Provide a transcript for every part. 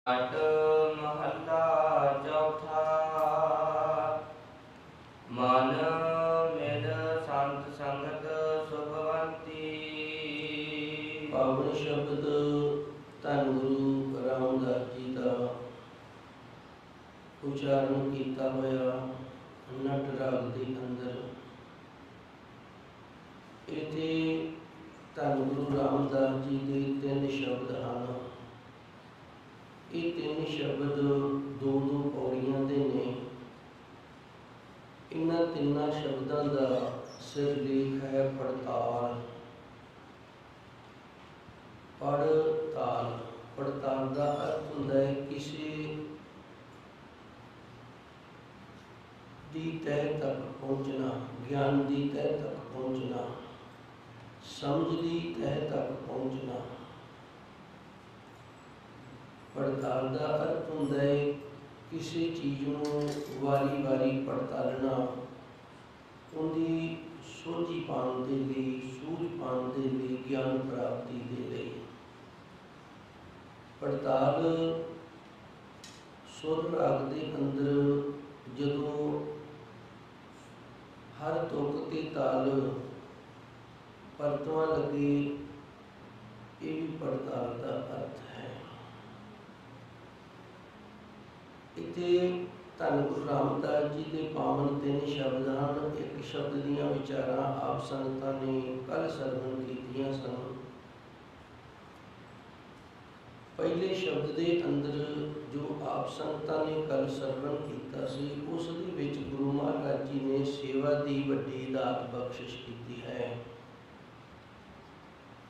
अट महला चौथा। मन मिल संत संगत सुखवंती। पावन शब्द धन गुरु रामदास जी का उच्चारण किया होया नट राग के अंदर। इत्थे धन गुरु रामदास जी के 3 शब्द हैं। ये 3 शब्द दो पौड़ियां दे ने। इन्हां 3 शब्दों का सिरलेख है पड़ताल। पड़ताल पड़ताल का अर्थ होता है किसी दी तह तक पहुँचना, ज्ञान की तह तक पहुँचना, समझ की तह तक पहुँचना। पड़ताल का अर्थ होता है किसी चीज़ को वारी वारी पड़तालना, उनकी सोझी पाने के लिए, सूझ पाने के लिए, ज्ञान प्राप्ति के लिए। पड़ताल सुर राग के अंदर जदों हर तुक के ताल परतवा लगे, ये भी पड़ताल का अर्थ है। इत्थे धन गुरु रामदास जी के पावन 3 शब्द हैं। एक शब्द दियां विचारां आप संगतां ने कल सरवण कीतियां सन। पहले शब्द के अंदर जो आप संगतां ने कल सरवण किया सी, उस दे विच गुरु महाराज जी ने सेवा की वड्डी दात बख्शिश की है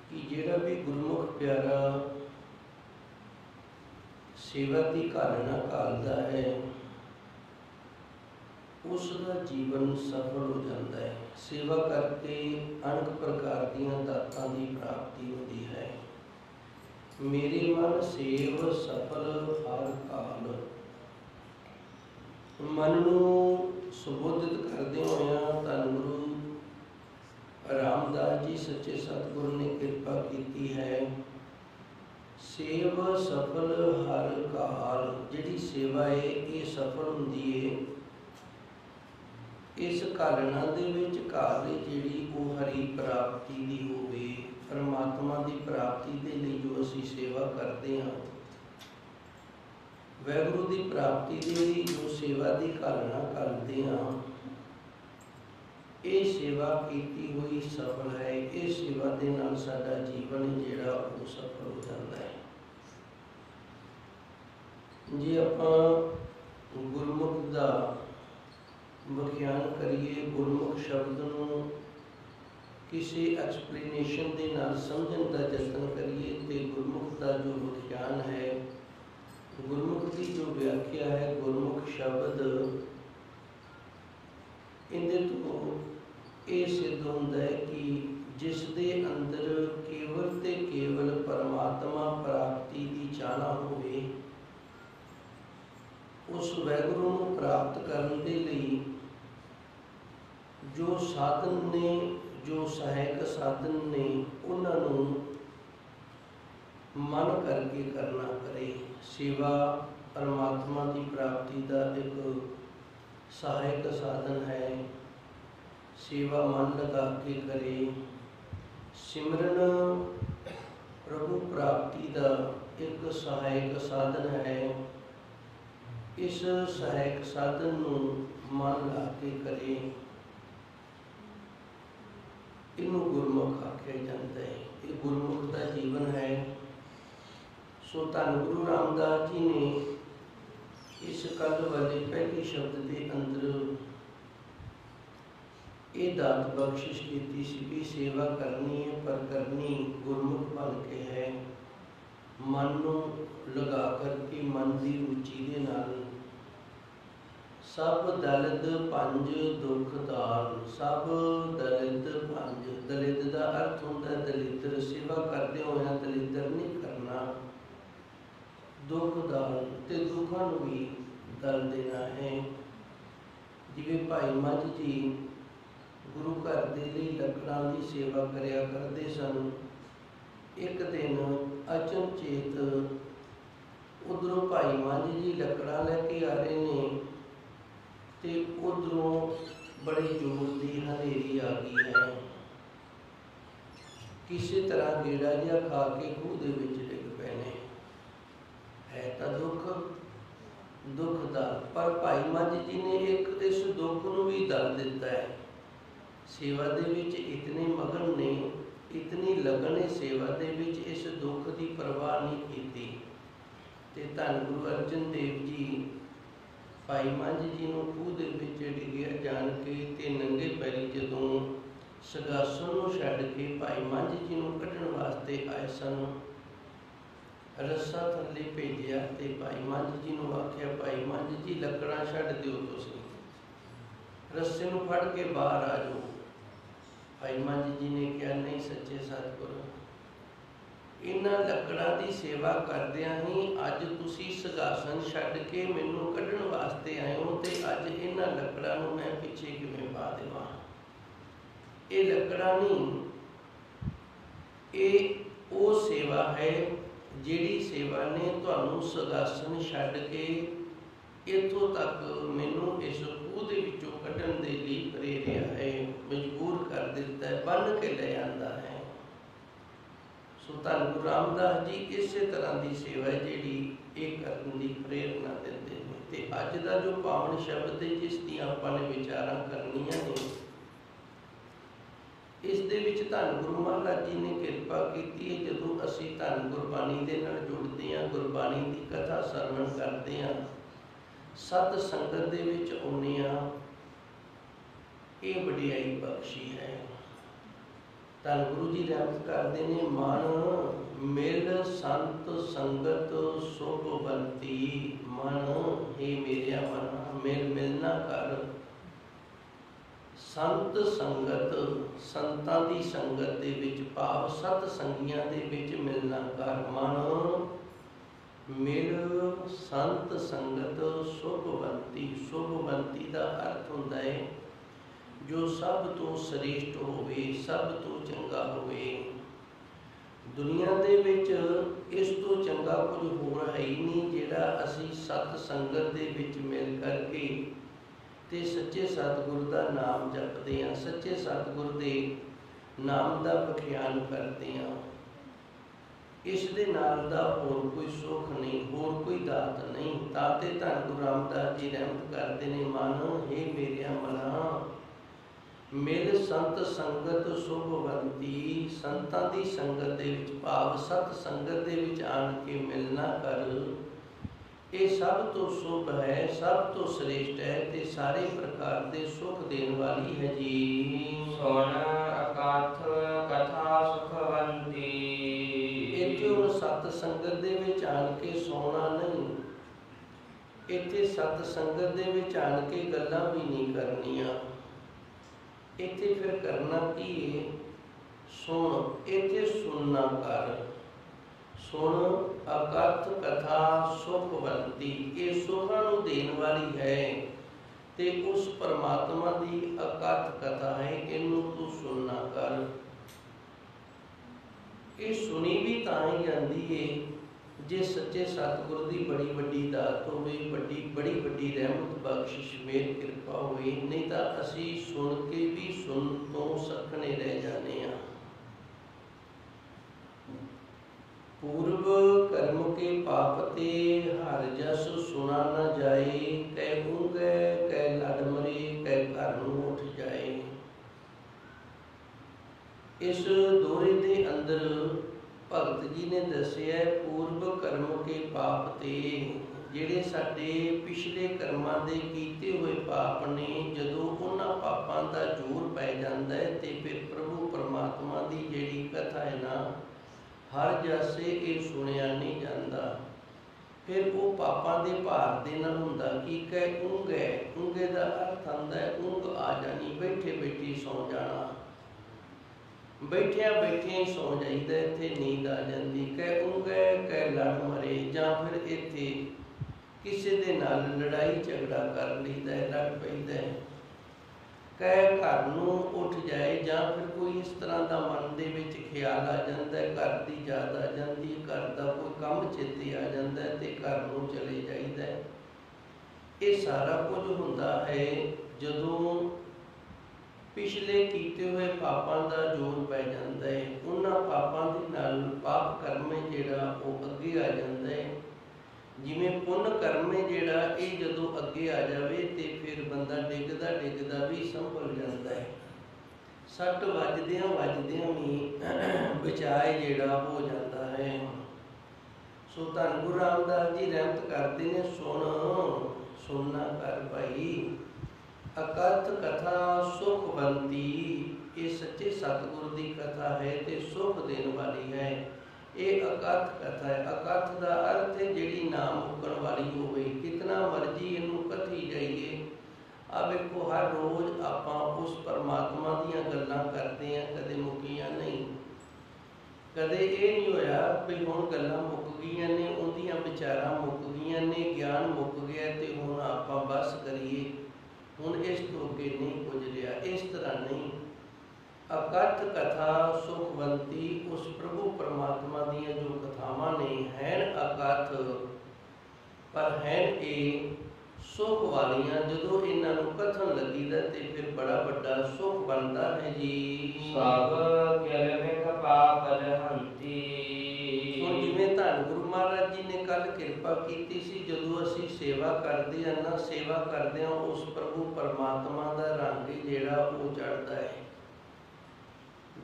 कि जिहड़ा भी गुरमुख प्यारा सेवा की घालना घालता है, उसका जीवन सफल हो जाता है। सेवा करके अनेक प्रकार दीयां दातां की प्राप्ति होती है। मेरे मन सेव सफल हर काल। मन नूं सुबोधित करदे होया धन गुरु रामदास जी सच्चे सतगुरु ने कृपा की है। सेव सफल हर काल, जिहड़ी सेवा है ये सफल हुंदी है इस घालना दे विच। घाल जिहड़ी वो हरि प्राप्ति दी होवे, परमात्मा की प्राप्ति के लिए जो असी सेवा करते हैं, वैगुरु की प्राप्ति के लिए जो सेवा की घालना करते हैं, ये सेवा की हुई सफल है। इस सेवा के नाल साडा जीवन जिहड़ा वो सफल हो जाता है। जे आपां गुरमुख का व्याख्यान करिए, गुरमुख शब्द नूं किसी एक्सप्लेनेशन के नाल समझण का यत्न करिए, तो गुरमुख का जो व्याख्यान है, गुरमुख की जो व्याख्या है, गुरमुख शब्द इहदे तो ये सिद्ध होता है कि जिस दे अंदर केवल ते केवल परमात्मा प्राप्ति की चाहना होवे, उस वैगुरु को प्राप्त करने के लिए जो साधन ने, जो सहायक साधन ने, उन्होंने मन करके करना करे। सेवा परमात्मा की प्राप्ति का एक सहायक साधन है। सेवा मन लगा के करे। सिमरन प्रभु प्राप्ति का एक सहायक साधन है। इस सहायक साधन नूं मन ला के करे, इनू गुरमुख आख्या जाता है। ये गुरमुख का जीवन है। सो धन गुरु रामदास जी ने इस कल वाले पहले शब्द के अंदर ये दात बख्शिश की सी भी सेवा करनी है, पर करनी गुरमुख बन के है। मन नूं लगा करके, मन की रुचि के नाल। सब दलित पंज दुख दाल। सब दलित पंज, दलित का अर्थ होता है दलितर। सेवा करते होया दलितर नहीं करना। दुख दाल ते दुखों भी दल देना है। जिवें भाई मझ जी गुरु घर के लिए लकड़ां की सेवा करया करते सन। एक दिन अचनचेत उधरों भाई मंझ जी लकड़ा लैके आ रहे ने ते उधरों बड़े जोर की हनेरी आ गई है। किसी तरह गेड़ा जिहा खा के खूह दे विच डिग पे ने। है तो दुख दा, पर भाई मंझ जी ने एक इस दुख नूं भी दल दिता है। सेवा दे विच इतने मगन ने, इतनी लगन है सेवा दे विच, इस दुख की परवाह नहीं की। ते धन गुरु अर्जन देव जी भाई मंझ जी नूं खूह दे विच डिगिया जान के ते नंगे पैरी जदों सगासन नूं छड्ड के भाई मंझ जी नूं कढण वास्ते आए सन, रस्सा थल्ले भेजिया ते भाई मंझ जी नूं आख्या, भाई मंझ जी लकड़ां छड्ड दिओ, तुसीं रस्से नूं फड़ के बाहर आ जाओ। भाई मंझ जी ने कहा, नहीं सच्चे सतगुर, इन्हां लकड़ां की सेवा करदियां ही अज तुसीं सगासन छड्ड के मैनूं कढण वास्ते आए हो, ते अज इन्हां लकड़ां नूं मैं पिछे किवें पा देवां। ये लकड़ां नहीं, ये वो सेवा है जिहड़ी सेवा ने तुहानूं सगासन छड्ड के इत्थों तक मैनूं इस खूह दे विचों कढण दे लई प्रेरिया है, मजबूर कर दिता है, बन के ले आंदा है। सो धन गुरु रामदास जी इसे तरह की सेवा है जिहड़ी एक करन दी प्रेरणा दिंदे ने। ते अज दा जो पावन शब्द है जिस दी आपां ने विचारां करनियां ने, इस दे विच धन गुरु महाराज जी ने किरपा की है। जदों असीं धन गुरबाणी दे नाल जुड़दे हां, गुरबाणी की कथा सरवण करते हैं, सत संगत दे विच आउंदे हां, ये वडियाई बख्शी है। धन गुरु जी रहमत करते ने, मन मिल संत संगत शुभवंती। मन हे मेरिया मन, मिल मिलना कर संत संगत, संतां दी संगत दे विच, भाव सत संगियां दे विच मिलना कर। मन मिल संत संगत शुभवंती। शुभवंती का अर्थ होता है जो सब तो श्रेष्ठ होवे, सब तो चंगा होवे। दुनिया दे विच इस तो चंगा कुछ होर है ही नहीं, जिहड़ा असीं सत संगत दे विच मिल करके ते सच्चे सतगुर का नाम जपते हैं, सच्चे सतगुर के नाम का बख्यान करते हैं। इस दे नाल दा होर कोई सुख नहीं, होर कोई दात नहीं। ताते धन गुरु रामदास जी रहमत करते ने, मन हे मेरिया मना मिल संत संगत शुभवंती। संतां दी संगत दे विच, भाव सत संगत दे विच आन के मिलना कर। ये सब तो शुभ है, सब तो श्रेष्ठ है, ते सारे प्रकार के सुख देने वाली है जी। सुन अकथ कथा सुखवंती। इत्थे सत संगत दे विच आन के सोना नहीं, इत्थे सत संगत दे विच आन के गल्लां भी नहीं करनियां। इत्थे फिर करना की है? सुन, इत्थे सुनना कर। सुन अकथ कथा सुखवंती। ये सुखां नूं देण वाली है, ते उस परमात्मा की अकथ कथा है, इनू तू सुनना कर। ये सुनी भी तां ही जाती है जे सच्चे सतगुर की बड़ी वड्डी दात होवे, बड़ी वड्डी रहमत बख्शिश मेहर कृपा होवे। नहीं तो असी सुन के भी सुन तो सखने रह जाने हैं। पूर्व कर्म के पापते हर जस सुना न जाए। कह ऊँगे कह लड़ मरे, कह घर नूं उठ जाए। इस दोहे के अंदर भगत जी ने दसिया पूर्व कर्म के पाप ते, जिहड़े साडे पिछले कर्मां दे कीते हुए पाप ने, जदों उन्हां पापां दा जोर पै जांदा है ते फिर प्रभु परमात्मा की जिहड़ी कथा है ना, हर जसे ये सुनिया नहीं जाता। फिर वो पापां दे भार दे नाल हुंदा की कह ऊँग है। ऊँगे का अर्थ आंदा है ऊँग आ जानी, बैठे बैठे सौ जाना। बैठिया बैठिया ही सौ जाइदा, इत्थे नींद आ जाती। कह ऊँग है कह लड़ मरे, जां फिर इत्थे किसी दे नाल लड़ाई झगड़ा कर लईदा है, लड़ पैंदा है। ਕਹਿ ਘਰ ਨੂੰ ਉੱਠ ਜਾਏ, ਜਾਂ ਫਿਰ ਕੋਈ ਇਸ ਤਰ੍ਹਾਂ ਦਾ ਮਨ ਦੇ ਵਿੱਚ ਖਿਆਲ ਆ ਜਾਂਦਾ ਹੈ, ਘਰ ਦੀ ਯਾਦ ਆ ਜਾਂਦੀ ਹੈ, ਘਰ ਦਾ ਕੋਈ ਕੰਮ ਚੇਤੇ ਆ ਜਾਂਦਾ ਹੈ ਤੇ ਘਰ ਨੂੰ ਚਲੇ ਜਾਈਦਾ ਹੈ। ਇਹ ਸਾਰਾ ਕੁਝ ਹੁੰਦਾ ਹੈ ਜਦੋਂ ਪਿਛਲੇ ਕੀਤੇ ਹੋਏ ਪਾਪਾਂ ਦਾ ਜੋਰ ਪੈ ਜਾਂਦਾ ਹੈ। ਉਹਨਾਂ ਪਾਪਾਂ ਦੇ ਨਾਲ ਪਾਪ ਕਰਮ ਹੈ ਜਿਹੜਾ ਉਹ ਅੱਗੇ ਆ ਜਾਂਦਾ ਹੈ। ਜਿਵੇਂ ਪੁੰਨ ਕਰਮ ਹੈ ਜਿਹੜਾ ਇਹ ਜਦੋਂ ਅੱਗੇ ਆ ਜਾਵੇ ਤੇ ਫਿਰ ਬੰਦਾ ਡਿੱਗਦਾ ਡਿੱਗਦਾ ਵੀ ਸੰਭਲ ਜਾਂਦਾ ਹੈ। ਸੱਟ ਵੱਜਦਿਆਂ ਵੀ ਬਚਾਏ ਜਿਹੜਾ ਹੋ ਜਾਂਦਾ ਹੈ। ਸੋ ਧੰਨ ਗੁਰੂ ਰਾਮਦਾਸ ਜੀ ਰਹਿਮਤ ਕਰਦੇ ਨੇ, ਸੁਣਨਾ ਕਰ ਭਾਈ, ਅਕਥ ਕਥਾ ਸੁਖਵੰਤੀ। ਇਹ ਸੱਚੇ ਸਤਿਗੁਰ ਦੀ ਕਥਾ ਹੈ ਤੇ ਸੁਖ ਦੇਣ ਵਾਲੀ ਹੈ। ਇਹ ਅਕਥ ਕਥਾ ਹੈ। ਅਕਥ ਦਾ ਅਰਥ ਹੈ ਜਿਹੜੀ ਨਾ ਮੁੱਕਣ ਵਾਲੀ ਹੋਵੇ। ਕਿਤਨਾ ਮਰਜੀ ਇਹਨੂੰ ਕਥੀ ਜਾਈਏ। ਆ ਵੇਖੋ, ਹਰ ਰੋਜ਼ ਆਪਾਂ ਉਸ ਪਰਮਾਤਮਾ ਦੀਆਂ ਗੱਲਾਂ ਕਰਦੇ ਹਾਂ, ਕਦੇ ਮੁੱਕੀਆਂ ਨਹੀਂ। ਕਦੇ ਇਹ ਨਹੀਂ ਹੋਇਆ ਵੀ ਹੁਣ ਗੱਲਾਂ ਮੁੱਕ ਗਈਆਂ ਨੇ, ਉਹਦੀਆਂ ਵਿਚਾਰਾਂ ਮੁੱਕ ਗਈਆਂ ਨੇ, ਗਿਆਨ ਮੁੱਕ ਗਿਆ ਤੇ ਹੁਣ ਆਪਾਂ ਬਸ ਕਰੀਏ, ਹੁਣ ਇਸ ਤੋਂ ਅੱਗੇ ਨਹੀਂ ਕੁਝ ਰਿਹਾ। ਇਸ ਤਰ੍ਹਾਂ ਨਹੀਂ। ਅਕਥ ਕਥਾ ਸੁਖਵੰਤੀ, ਉਸ ਪ੍ਰਭੂ ਪਰਮਾਤਮਾ ਦੀਆਂ ਜੋ ਕਥਾਵਾਂ ਨੇ ਹੈਨ ਅਕਥ, ਪਰ ਹੈਨ ਇਹ ਸੁਖ ਵਾਲੀਆਂ। ਜਦੋਂ ਇਹਨਾਂ ਨੂੰ ਕਥਨ ਲੱਗੀਦਾ ਤੇ ਫਿਰ ਬੜਾ ਵੱਡਾ ਸੁਖ ਬਣਦਾ ਹੈ ਜੀ। ਸਭ ਕਿਲਬਿਖ ਪਾਪ ਜਹੰਤੀ। ਹੁਣ ਜਿਵੇਂ ਧੰਨ ਗੁਰੂ ਮਹਾਰਾਜ ਜੀ ਨੇ ਕੱਲ ਕਿਰਪਾ ਕੀਤੀ ਸੀ, ਜਦੋਂ ਅਸੀਂ ਸੇਵਾ ਕਰਦੇ ਹਾਂ ਨਾ, ਸੇਵਾ ਕਰਦੇ ਹਾਂ ਉਸ ਪ੍ਰਭੂ ਪਰਮਾਤਮਾ ਦਾ ਰੰਗ ਜਿਹੜਾ ਉਹ ਚੜ੍ਹਦਾ ਹੈ।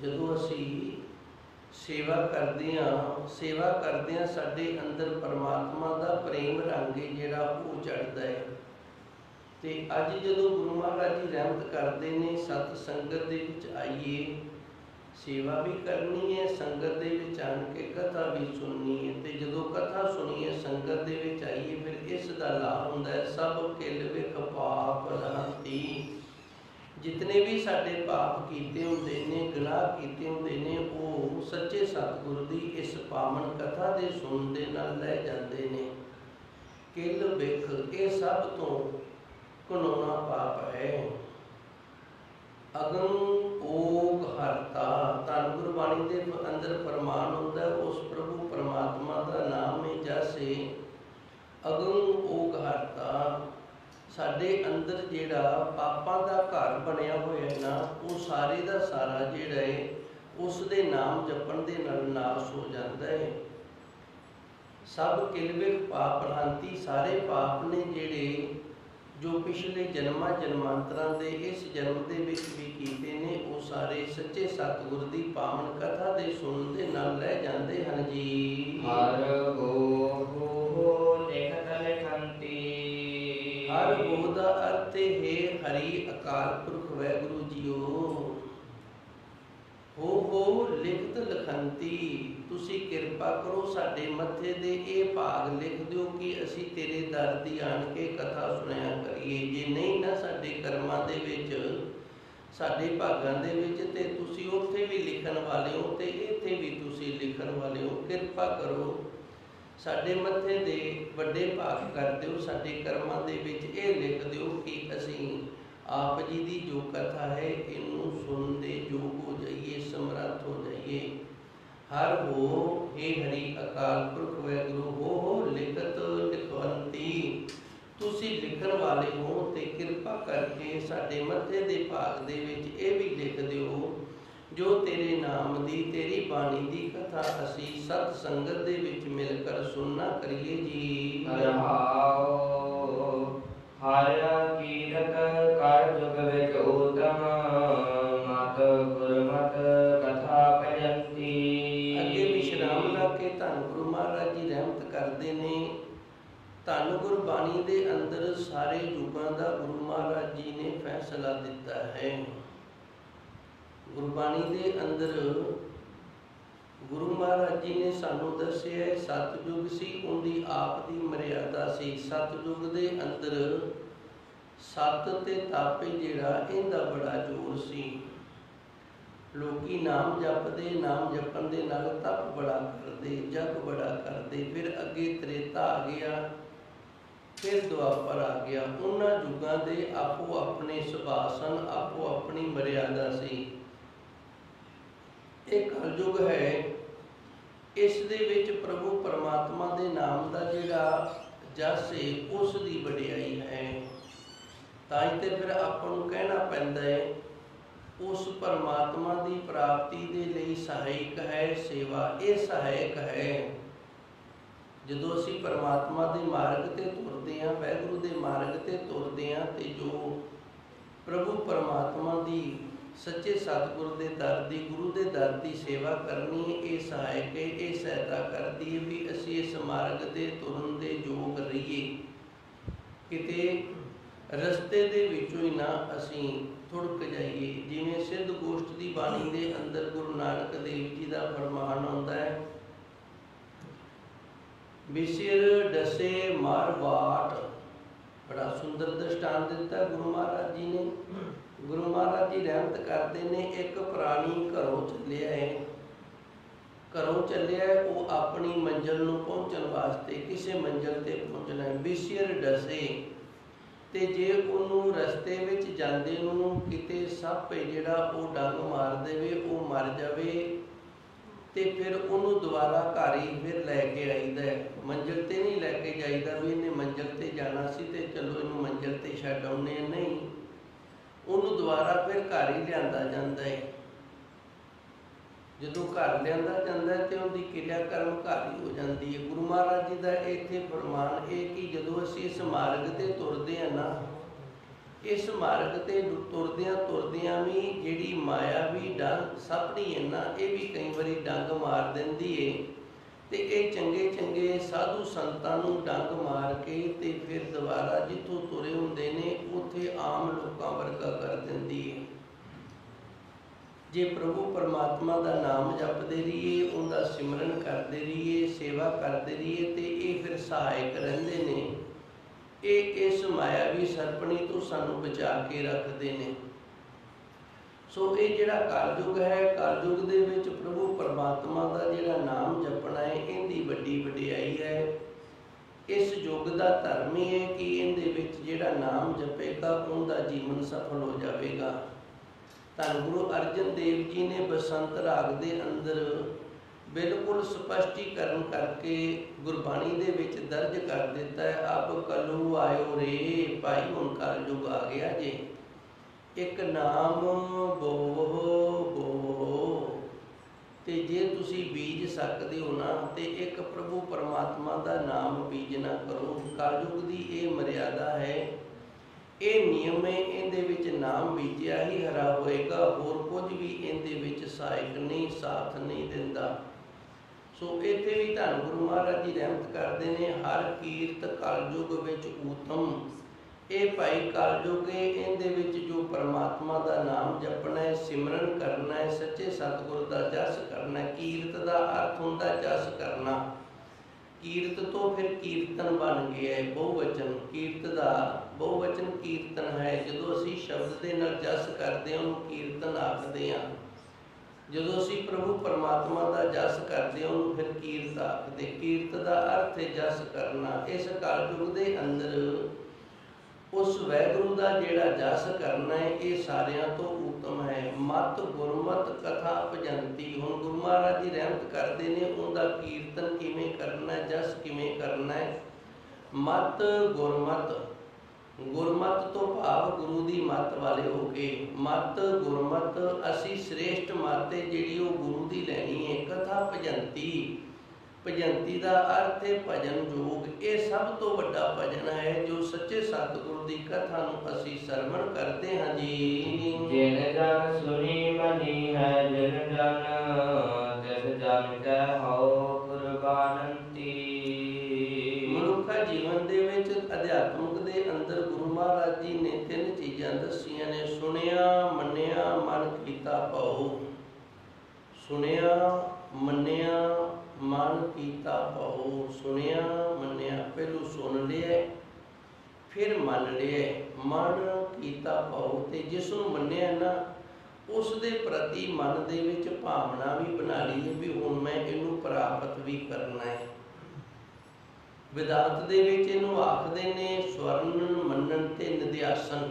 ਜਦੋਂ ਅਸੀਂ ਸੇਵਾ ਕਰਦੇ ਹਾਂ ਸਾਡੇ ਅੰਦਰ ਪਰਮਾਤਮਾ ਦਾ ਪ੍ਰੇਮ ਰੰਗ ਜਿਹੜਾ ਉਹ ਚੜ੍ਹਦਾ ਹੈ। ਤੇ ਅੱਜ ਜਦੋਂ ਗੁਰੂ ਮਹਾਰਾਜ ਜੀ ਰਹਿਮਤ ਕਰਦੇ ਨੇ, ਸਤ ਸੰਗਤ ਦੇ ਵਿੱਚ ਆਈਏ, ਸੇਵਾ ਵੀ ਕਰਨੀ ਹੈ, ਸੰਗਤ ਦੇ ਵਿੱਚ ਆਣ ਕੇ ਕਥਾ ਵੀ ਸੁਣਨੀ ਹੈ। ਤੇ ਜਦੋਂ ਕਥਾ ਸੁਣੀਏ, ਸੰਗਤ ਦੇ ਵਿੱਚ ਆਈਏ, ਫਿਰ ਇਸ ਦਾ ਲਾਭ ਹੁੰਦਾ ਹੈ ਸਭ ਕਿਲਬਿਖ ਪਾਪ ਜਹੰਤੀ। ਜਿਤਨੇ ਵੀ ਸਾਡੇ ਪਾਪ ਕੀਤੇ ਹੁੰਦੇ ਨੇ, ਗੁਨਾਹ ਕੀਤੇ ਹੁੰਦੇ ਨੇ, ਉਹ ਸੱਚੇ ਸਤਿਗੁਰ ਦੀ ਇਸ ਪਾਵਨ ਕਥਾ ਦੇ ਸੁਣਨ ਦੇ ਨਾਲ ਲੈ ਜਾਂਦੇ ਨੇ। ਕਿਲਬਿਖ ਇਹ ਸਭ ਤੋਂ ਘਿਨੌਣਾ ਪਾਪ ਹੈ। ਅਗਮ ਓਗ ਹਰਤਾ, ਧੰਨ ਗੁਰਬਾਣੀ ਦੇ ਅੰਦਰ ਫਰਮਾਨ ਹੁੰਦਾ, ਉਸ ਪ੍ਰਭੂ ਪਰਮਾਤਮਾ ਦਾ ਨਾਮ ਹੈ ਜੈਸੇ ਅਗਮ ਓਗ ਹਰਤਾ। ਸਾਡੇ ਅੰਦਰ ਜਿਹੜਾ ਪਾਪਾਂ ਦਾ ਘਰ ਬਣਿਆ ਹੋਇਆ ਹੈ ਨਾ, ਉਹ ਸਾਰੇ ਦਾ ਸਾਰਾ ਜਿਹੜਾ ਹੈ ਉਸ ਦੇ ਨਾਮ ਜਪਣ ਦੇ ਨਾਲ ਨਾਸ਼ ਹੋ ਜਾਂਦਾ ਹੈ। ਸਭ ਕਿਲਬਿਖ ਪਾਪ ਹੰਤੀ, ਸਾਰੇ ਪਾਪ ਨੇ ਜਿਹੜੇ ਜੋ ਪਿਛਲੇ ਜਨਮਾਂਤਰਾਂ ਦੇ ਇਸ ਜਨਮ ਦੇ ਵਿੱਚ ਵੀ ਕੀਤੇ ਨੇ, ਉਹ ਸਾਰੇ ਸੱਚੇ ਸਤਿਗੁਰ ਦੀ ਪਾਵਨ ਕਥਾ ਦੇ ਸੁਣਨ ਦੇ ਨਾਲ ਲੈ ਜਾਂਦੇ ਹਨ ਜੀ। ਹਰ ਗੋ ਲਿਖਤ ਲਿਖੰਤੀ। ਹਰ ਗੋ ਦਾ ਅਰਥ ਹੈ ਹਰੀ ਅਕਾਲ ਪੁਰਖ ਵਾਹਿਗੁਰੂ ਜੀਓ। ਹੋ ਲਿਖਤ ਲਿਖੰਤੀ, ਤੁਸੀਂ ਕਿਰਪਾ ਕਰੋ ਸਾਡੇ ਮੱਥੇ ਦੇ ਇਹ ਭਾਗ ਲਿਖ ਦਿਓ ਕਿ ਅਸੀਂ ਤੇਰੇ ਦਰ ਦੀ ਆਣ ਕੇ ਕਥਾ ਸੁਣਿਆ ਕਰੀਏ। ਜੇ ਨਹੀਂ ਨਾ ਸਾਡੇ ਕਰਮਾਂ ਦੇ ਵਿੱਚ, ਸਾਡੇ ਭਾਗਾਂ ਦੇ ਵਿੱਚ, ਤੇ ਤੁਸੀਂ ਉੱਥੇ ਵੀ ਲਿਖਣ ਵਾਲੇ ਹੋ ਤੇ ਇੱਥੇ ਵੀ ਤੁਸੀਂ ਲਿਖਣ ਵਾਲੇ ਹੋ। ਕਿਰਪਾ ਕਰੋ ਸਾਡੇ ਮੱਥੇ ਦੇ ਵੱਡੇ ਭਾਗ ਕਰ ਦਿਓ, ਸਾਡੇ ਕਰਮਾਂ ਦੇ ਵਿੱਚ ਇਹ ਲਿਖ ਦਿਓ ਕਿ ਅਸੀਂ ਆਪ ਜੀ ਦੀ ਜੋ ਕਥਾ ਹੈ ਇਹਨੂੰ ਸੁਣਨ ਦੇ ਯੋਗ ਹੋ ਜਾਈਏ, ਸਮਰੱਥ ਹੋ ਜਾਈਏ। ਹਰ ਹੋ ਹੇ ਹਰੀ ਅਕਾਲ ਪੁਰਖ ਵਾਹਿਗੁਰੂ, ਹੋ ਲਿਖਤ ਲਿਖਵੰਤੀ, ਤੁਸੀਂ ਲਿਖਣ ਵਾਲੇ ਹੋ ਤੇ ਕਿਰਪਾ ਕਰਕੇ ਸਾਡੇ ਮੱਥੇ ਦੇ ਭਾਗ ਦੇ ਵਿੱਚ ਇਹ ਵੀ ਲਿਖ ਦਿਓ ਜੋ ਤੇਰੇ ਨਾਮ ਦੀ, ਤੇਰੀ ਬਾਣੀ ਦੀ ਕਥਾ ਅਸੀਂ ਸਤ ਸੰਗਤ ਦੇ ਵਿੱਚ ਮਿਲ ਕਰ ਸੁਣਨਾ ਕਰੀਏ ਜੀ। ਰਹਾਉ ਹਰਿ ਕੀਰਤ ਕਰ ਜੁਗ ਵਿੱਚ ਉਤਮ, ਮਤ ਗੁਰਮਤ ਕਥਾ ਭਜੰਤੀ। ਅੱਗੇ ਵਿਸ਼ਰਾਮ ਲਾ ਕੇ ਧੰਨ ਗੁਰੂ ਮਹਾਰਾਜ ਜੀ ਰਹਿਮਤ ਕਰਦੇ ਨੇ। ਧੰਨ ਗੁਰਬਾਣੀ ਦੇ ਅੰਦਰ ਸਾਰੇ ਯੁੱਗਾਂ ਦਾ ਗੁਰੂ ਮਹਾਰਾਜ ਜੀ ਨੇ ਫੈਸਲਾ ਦਿੱਤਾ ਹੈ। ਗੁਰਬਾਣੀ ਦੇ ਅੰਦਰ ਗੁਰੂ ਮਹਾਰਾਜ ਜੀ ਨੇ ਸਾਨੂੰ ਦੱਸਿਆ ਸਤਿਯੁਗ ਸੀ, ਉਹਦੀ ਆਪ ਦੀ ਮਰਿਆਦਾ ਸੀ। ਸਤਿਯੁਗ ਦੇ ਅੰਦਰ ਸਤ ਤੇ ਤਾਪੇ ਜਿਹੜਾ ਇਹਦਾ ਬੜਾ ਜ਼ੋਰ ਸੀ। ਲੋਕੀ ਨਾਮ ਜਪਦੇ, ਨਾਮ ਜਪਣ ਦੇ ਨਾਲ ਤਪ ਬੜਾ ਕਰਦੇ, ਜਪ ਬੜਾ ਕਰਦੇ। ਫਿਰ ਅੱਗੇ ਤ੍ਰੇਤਾ ਆ ਗਿਆ, फिर दुआपर आ गया। उन्होंने युगों के आपो अपने सुभाव सन, आपो अपनी मर्यादा सी। एक कलयुग है, इस दे विच प्रभु परमात्मा के नाम का जिहड़ा जस है उसकी वडियाई है। तां ते फिर आपां नूं कहना पैंदा है उस परमात्मा की प्राप्ति के लिए सहायक है सेवा। ये सहायक है जदों असीं परमात्मा के मार्ग ते तुरदे हां, वाहिगुरू के मार्ग ते तुरदे हां, ते जो प्रभु परमात्मा की सच्चे सतगुर के दर की, गुरु के दर की सेवा करनी है, ये सहायक है, ये सहायता करती है भी असीं इस मार्ग ते तुरन दे योग रहीए। किते रस्ते दे विचों ही ना असीं थुड़क जाइए। जिवें सिद्ध गोष्ठ की बाणी के अंदर गुरु नानक देव जी का फरमान आउंदा है, बिसिर डसे मार बाट। बड़ा सुंदर दृष्टांत दिता गुरु महाराज जी ने। गुरु महाराज जी रहमत करते ने, एक प्राणी घरों चलिया है, घरों चलिया है, वो अपनी मंजिल नूं पहुंचण वास्ते किसी मंजिल ते पहुंचना है। बिसिर डसे ते जे उन्होंने रस्ते विच जांदे नूं किते सप है जिहड़ा वो डंग मार देवे, वो मर जावे, ते फिर उन्होंने दोबारा घर ही फिर लैके आईदा है। मंजिल ते नहीं लैके जाईदा भी इन्हें मंजिल ते जाना सी ते चलो इनू मंजिल ते छड्ड आउणे, नहीं, उन्होंने दोबारा फिर घर ही लिआंदा जांदा है। जदों घर लिआंदा जांदा है ते उनकी क्रिया कर्म घर ही हो जाती है। गुरु महाराज जी का इत्थे फरमान है कि जदों असीं इस मार्ग ते तुरदे हां ना, इस मार्ग ते तुरदियां भी जिहड़ी माया भी डंग सपनी है ना, ये भी कई बारी डंग मार दिंदी है। ते ये चंगे चंगे साधु संतां नूं डंग मार के ते फिर दोबारा जिथों तुरे हुंदे ने उत्थे आम लोकां वर्गा कर दिंदी है। जे प्रभु परमात्मा का नाम जपते रहिए, उनका सिमरन करते रहिए, सेवा करते रहिए, तो ये फिर सहायक रहंदे ने। ये इस मायावी सरपणी तो सानू बचा के रखते हैं। सो ये जिहड़ा कलयुग है, कलयुग दे विच प्रभु परमात्मा का जिहड़ा नाम जपना है, इहदी वड्डी वडियाई है। इस युग का धर्म ही है कि इहदे विच जिहड़ा नाम जपेगा उनका जीवन सफल हो जाएगा। धन गुरु अर्जन देव जी ने बसंत राग के अंदर बिल्कुल स्पष्टीकरण करके गुरबाणी दे विच दर्ज कर दिता है। अब कलू आयो रे भाई, हुण कलयुग आ गया जे, एक नाम बोहो बोहो, ते जे तुसी बीज सकते हो ना, ते एक प्रभु परमात्मा का नाम बीजना करो। कलयुग की ये मर्यादा है, ये नियम है, इहदे विच नाम बीजिया ही हरा होएगा, होर कुछ भी इहदे विच सहायक नहीं, साथ नहीं दिंदा। सो इत्थे भी धन गुरु महाराज जी रहमत करते हैं, हर कीर्त कलयुग विच उत्तम। ये भाई कलयुग है, इहदे विच जो परमात्मा का नाम जपना है, सिमरन करना है, सच्चे सतगुर का जस करना है। कीर्त का अर्थ हुंदा जस करना। कीर्त तो फिर कीर्तन बन गया है, बहुवचन। कीर्त का बहुवचन कीर्तन है। जदों असीं शब्द के नाल जस करते हैं उन्होंने कीर्तन आखते हैं। जदों असीं प्रभु परमात्मा का जस करते हैं उन्होंने फिर कीर्त आखते। कीर्त का अर्थ है जस करना। इस कलयुग के अंदर उस वैगुरू का जिहड़ा जस करना है, ये सारियां तो उत्तम है। मत गुरमत कथा भजंती। हुण गुरु महाराज जी रहमत करते हैं, उनका कीर्तन किवें करना है, जस किवें करना है। मत गुरमत, गुरमत तो भाव गुरु की मत वाले हो गए। मत गुरमत असी श्रेष्ठ मत है जिहड़ी वो गुरु की लैनी है। कथा भजंती, भजंती का अर्थ है भजन जोग। ये सब तो वड्डा भजन है जो सच्चे सतगुरु की कथा नूं असी सरवण करते हैं जी। जिन जन सुनी मनी है, जिन जन तिस जन कै हो कुर्बानंती। मनुखा जीवन दे विच अध्यात्मक दे अंदर गुरु महाराज जी ने तीन चीज़ां दसियां ने, सुनिया मन्निया मन कीता भाऊ। सुनिया मन्निया मन कीता भाऊ। सुनिया मन्निया, पहलू सुन लिया फिर मन लिया, मन कीता भाऊ। ते जिसनूं मन्निया ना उस दे प्रति मन दे विच भावना भी बना ली है भी हुण मैं इनू प्राप्त भी करना है। वेदांत दे विच इहनूं आखदे ने स्वरण मनन ते निध्यासन।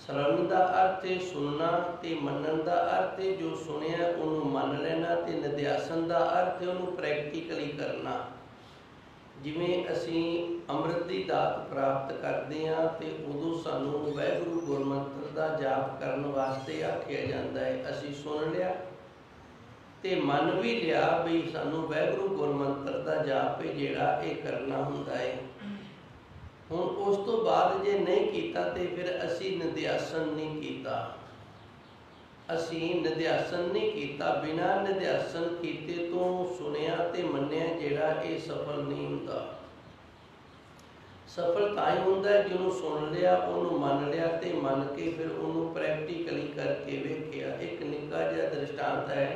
शरण का अर्थ है सुनना, ते मनन का अर्थ है जो सुनिया उन्होंने मन लेना, ते निध्यासन का अर्थ है उन्होंने प्रैक्टिकली करना। जिमें असी अमृत की दात प्राप्त करते हैं तो उदों सानू वाहिगुरू गुरमंत्र का जाप करने वास्ते आख्या जाता है। असी सुन लिया ते मन भी लिया भी सानू वाहिगुरू गुरमंत्र का जाप है जिहड़ा ये करना हुंदा है। हुण उस तो बाद जे नहीं कीता ते फिर असी निध्यासन नहीं कीता। असी निध्यासन नहीं कीता, बिना निध्यासन कीते तो सुनिया ते मन्निया जिहड़ा ये सफल नहीं हुंदा। सफल तां ही हुंदा है जिहनूं सुन लिया, उहनूं मन लिया ते मन के फिर उहनूं प्रैक्टिकली करके वेखिया। एक निक्का जिहा दृष्टांत है।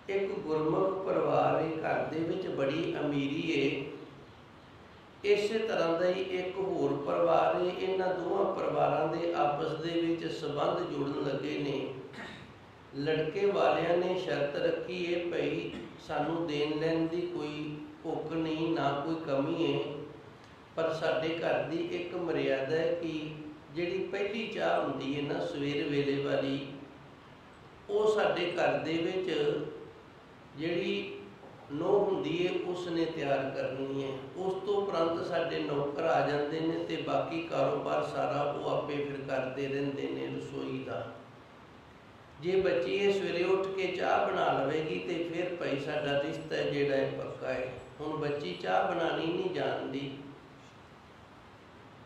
एक गुरमुख परिवार है, घर दे विच बड़ी अमीरी है। इस तरह का ही एक होर परिवार है। इन्हां दोवां परिवारां दे आपस दे विच संबंध जुड़न लगे ने। लड़के वालियां ने शर्त रखी है भई सानू देन लैन दी कोई भुख नहीं, ना कोई कमी है, पर साडे घर दी एक मर्यादा है कि जिहड़ी पहली चाह हुंदी है ना सवेर वेले वाली, वो साडे घर दे विच जिहड़ी नौ हुंदी है उसने तैयार करनी है। उस तो उपरंत साडे नौकर आ जाते हैं तो बाकी कारोबार सारा वो आपे फिर करते रहते हैं रसोई का। जे बच्ची ये सवेरे उठ के चाह बना लवेगी तो फिर भाई साडा रिश्ता जिहड़ा है पक्का है। हुण बच्ची चाह बनानी नहीं जानती,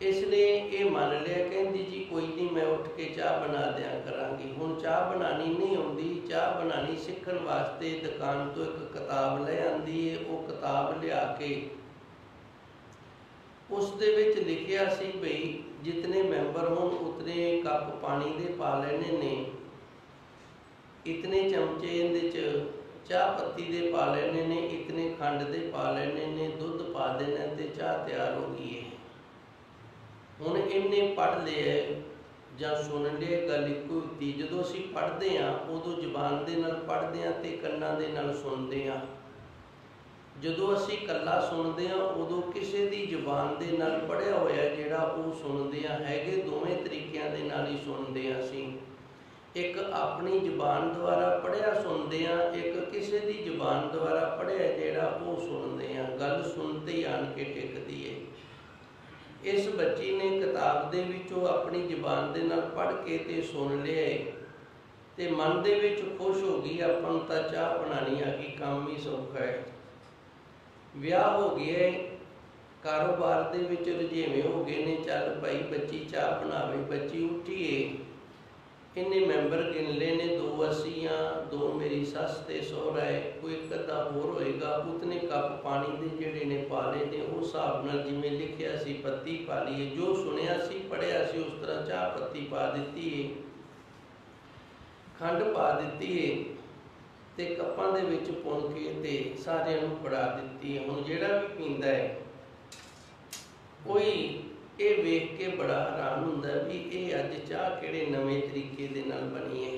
इसने ये मान लिया कहती जी कोई नहीं मैं उठ के चाह बना दिया करांगी। हुण चाह बनानी नहीं आउंदी, चाह बनानी सीखण वास्ते दुकान तो एक किताब ले आंदी है। वो किताब लिया के उस दे विच लिखिया सी भई जितने मैंबर होण उतने कप पानी दे पा लेने ने, इतने चमचे इहदे च चाह पत्ती दे पा लेने ने, इतने खंड दे पा लेने ने, दुध पा देना ते चाह तैयार हो गई है। हुण इन्ने पढ़ लिया जां सुन लिया, गल इक्को ही। जदों असीं पढ़दे हां उदों जबान दे नाल पढ़दे हां ते कन्नां दे नाल सुनदे हां। जदों असीं कल्ला सुनदे हां उदों किसी दी जबान दे नाल पढ़िया होया जिहड़ा वो सुनदे हां। हैगे दोवें तरीकिਆਂ दे नाल ही सुनदे हां असीं। एक अपनी जबान द्वारा पढ़िया सुनते हैं, एक किसी की जबान द्वारा पढ़िया जिहड़ा वो सुनते हैं। गल सुनते ही आन के टिकती है। इस बच्ची ने किताब दे विचों अपनी जबान दे नाल पढ़ के ते सुन लिया ते मन दे विच खुश हो गई। अपन तां चाह बनानी आ गई, काम ही सौखा है। विआह हो गया, कारोबार दे विच रुझेवें हो गए ने। चल भाई बच्ची चाह बनावे, बच्ची उठी है। इन्हें मैंबर गिन ले ने, 2 असियां, 2 मेरी सस ते सोहरा है, कोई एक अद्धा होर होएगा। उतने कप पानी दे जिहड़े ने पा ले ने, उस हिसाब नाल जिवें लिखिया सी पत्ती पा ली है। जो सुनिया सी पढ़िया सी उस तरह चाह पत्ती पा दित्ती है, खंड पा दित्ती है ते कप्पां दे विच पुण के ते सारिआं नूं फड़ा दित्ती है। हुण जिहड़ा भी पींदा है कोई ये वेख के बड़ा हैरान हुंदा भी ये अज चाह किहड़े नवें तरीके दे नाल बनी है।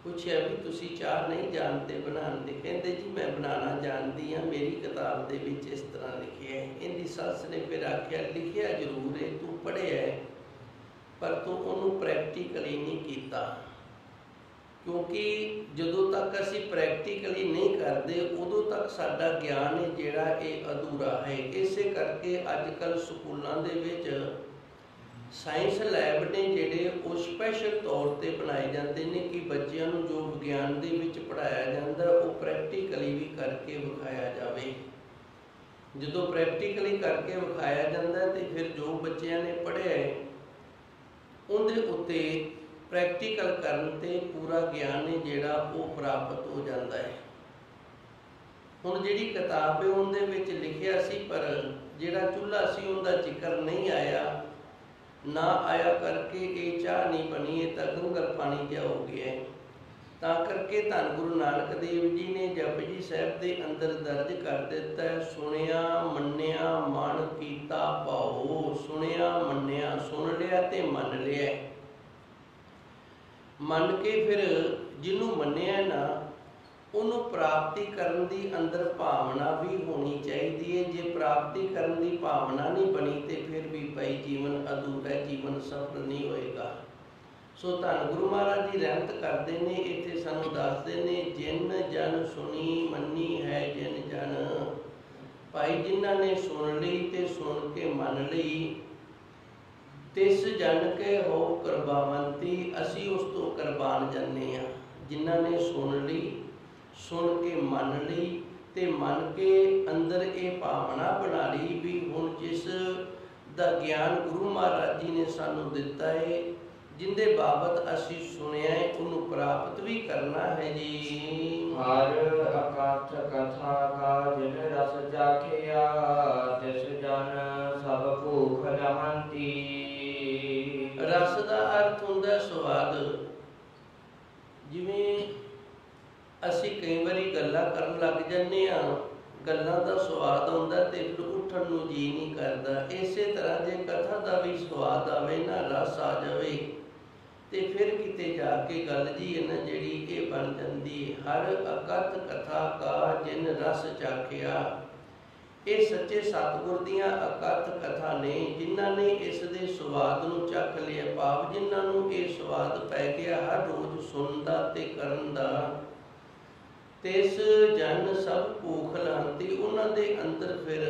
पुछया भी तुसी चाह नहीं जानते बनाते? कहंदे जी मैं बनाना जानती हाँ, मेरी किताब दे विच इस तरह लिखिया है। इहदी सस ने फिर आख्या लिखिया जरूर है, तू पढ़िया है पर तू उहनूं प्रैक्टिकली नहीं कीता। क्योंकि जदों तक असी प्रैक्टिकली नहीं करते उदों तक साडा ज्ञान है जिहड़ा ये अधूरा है। इसे करके अजकल स्कूलों दे विच साइंस लैब ने जिहड़े वो स्पैशल तौर पर बनाए जाते हैं कि बच्चों को जो विज्ञान दे विच पढ़ाया जाता वो प्रैक्टिकली भी करके विखाया जाए। जदों प्रैक्टिकली करके विखाया जाता तो फिर जो बच्चों ने पढ़िया है उहदे उत्ते प्रैक्टिकल करन ते पूरा ज्ञान है जिहड़ा वो प्राप्त हो जाता है। हुण जिहड़ी किताब है उहदे विच लिखिया सी पर जिहड़ा चूल्हा सी उहदा जिक्र नहीं आया। ना आया करके ये चाह नहीं बनी, है तां गंगल पानी जिहा हो गया है। तां करके धन गुरु नानक देव जी ने जपजी साहिब के अंदर दर्ज कर दिता है, सुनिया मन्निया मन कीता भाओ। सुनिया मन्निया, सुन लिया ते मन लिया। मन के फिर जिन्हों मन्निया ना ਉਹਨੂੰ ਪ੍ਰਾਪਤੀ ਕਰਨ ਦੀ ਅੰਦਰ ਭਾਵਨਾ ਵੀ ਹੋਣੀ ਚਾਹੀਦੀ ਹੈ। ਜੇ ਪ੍ਰਾਪਤੀ ਕਰਨ ਦੀ ਭਾਵਨਾ ਨਹੀਂ ਬਣੀ ਤੇ ਫਿਰ ਵੀ ਭਾਈ ਜੀਵਨ ਅਧੂਰਾ, ਜੀਵਨ ਸਫਲ ਨਹੀਂ ਹੋਏਗਾ। ਸੋ ਧੰਨ ਗੁਰੂ ਮਹਾਰਾਜ ਜੀ ਰਹਿਮਤ ਕਰਦੇ ਨੇ, ਇੱਥੇ ਸਾਨੂੰ ਦੱਸਦੇ ਨੇ ਜਿਨ ਜਨ ਸੁਣੀ ਮੰਨੀ ਹੈ ਜਿਨ ਜਨ। ਭਾਈ ਜਿਨ੍ਹਾਂ ਨੇ ਸੁਣ ਲਈ ਤੇ ਸੁਣ ਕੇ ਮੰਨ ਲਈ, ਤਿਸ ਜਨ ਕੇ ਹੋ ਕੁਰਬਾਵੰਤੀ, ਅਸੀਂ ਉਸ ਤੋਂ ਕੁਰਬਾਨ ਜਾਂਦੇ ਹਾਂ। ਜਿਨ੍ਹਾਂ ਨੇ ਸੁਣ ਲਈ, ਸੁਣ ਕੇ ਮੰਨ ਲਈ ਤੇ ਮੰਨ ਕੇ ਅੰਦਰ ਇਹ ਭਾਵਨਾ ਬਣਾ ਲਈ ਵੀ ਹੁਣ ਜਿਸ ਦਾ ਗਿਆਨ ਗੁਰੂ ਮਹਾਰਾਜ ਜੀ ਨੇ ਸਾਨੂੰ ਦਿੱਤਾ ਹੈ, ਜਿੰਦੇ ਬਾਬਤ ਅਸੀਂ ਸੁਣਿਆ ਹੈ, ਉਹਨੂੰ ਪ੍ਰਾਪਤ ਵੀ ਕਰਨਾ ਹੈ ਜੀ। ਹਰ ਅਕਥ ਕਥਾ ਕਾ ਜਿਨ ਰਸ ਚਾਖਿਆ, ਤਿਸ ਜਨ ਸਭ ਭੂਖ ਲਹੰਤੀ। ਰਸ ਦਾ ਅਰਥ ਹੁੰਦਾ ਸਵਾਦ। ਜਿਵੇਂ ਅਸੀਂ ਕਈ ਵਾਰੀ ਗੱਲਾਂ ਕਰਨ ਲੱਗ ਜਾਂਦੇ ਹਾਂ, ਗੱਲਾਂ ਦਾ ਸਵਾਦ ਆਉਂਦਾ ਤੇ ਫਿਰ ਉੱਠਣ ਨੂੰ ਜੀ ਨਹੀਂ ਕਰਦਾ। ਇਸੇ ਤਰ੍ਹਾਂ ਜੇ ਕਥਾ ਦਾ ਵੀ ਸਵਾਦ ਆਵੇ ਨਾ, ਰਸ ਆ ਜਾਵੇ, ਤੇ ਫਿਰ ਕਿਤੇ ਜਾ ਕੇ ਗੱਲ ਜੀ ਹੈ ਨਾ ਜਿਹੜੀ ਇਹ ਬਣ ਜਾਂਦੀ ਹੈ। ਹਰ ਅਕਥ ਕਥਾ ਕਾ ਜਿਨ ਰਸ ਚਾਖਿਆ। ਇਹ ਸੱਚੇ ਸਤਿਗੁਰ ਦੀਆਂ ਅਕਥ ਕਥਾ ਨੇ, ਜਿਨ੍ਹਾਂ ਨੇ ਇਸ ਦੇ ਸਵਾਦ ਨੂੰ ਚੱਖ ਲਿਆ, ਭਾਵ ਜਿਨ੍ਹਾਂ ਨੂੰ ਇਹ ਸਵਾਦ ਪੈ ਗਿਆ ਹਰ ਰੋਜ਼ ਸੁਣਨ ਦਾ ਤੇ ਕਰਨ ਦਾ। ਤਿਸ ਜਨ ਸਭ ਭੂਖ ਲਹੰਤੀ, ਉਹਨਾਂ ਦੇ ਅੰਦਰ ਫਿਰ